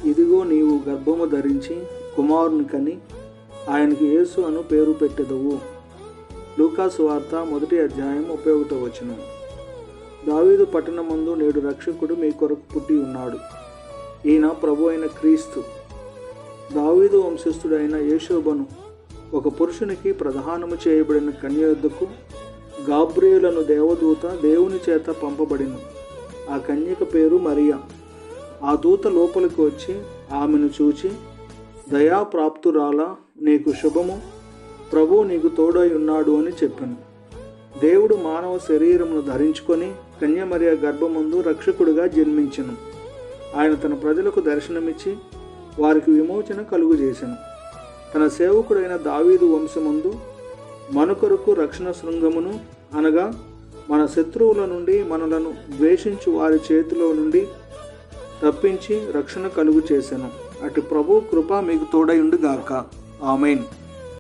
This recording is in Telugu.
ఇదిగో నీవు గర్భము ధరించి కుమారుని కని ఆయనకు యేసు అను పేరు పెట్టెదవు. లూకా సువార్త 1వ అధ్యాయం 31వ వచనం. దావీదు పట్టణమందు నేడు రక్షకుడు మీ కొరకు పుట్టి ఉన్నాడు. ఈయన ప్రభు అయిన క్రీస్తు. దావీదు వంశస్థుడైన యేషోబను ఒక పురుషునికి ప్రదానము చేయబడిన కన్య యొద్దకు గాబ్రియేలను దేవదూత దేవుని చేత పంపబడిను. ఆ కన్యక పేరు మరియా. ఆ దూత లోపలికి వచ్చి ఆమెను చూచి, దయాప్రాప్తురాలా, నీకు శుభము, ప్రభువు నీకు తోడై ఉన్నాడు అని చెప్పాను. దేవుడు మానవ శరీరమును ధరించుకొని కన్యమరియా గర్భమందు రక్షకుడిగా జన్మించెను. ఆయన తన ప్రజలకు దర్శనమిచ్చి వారికి విమోచన కలుగజేసెను. తన సేవకుడైన దావీదు వంశమందు మన కొరకు రక్షణ శృంగమును, అనగా మన శత్రువుల నుండి మనలను ద్వేషించు వారి చేతిలో నుండి తప్పించి రక్షణ కలుగు చేసెను. అటు ప్రభు కృప మీకు తోడై ఉండుగాక. ఆమేన్.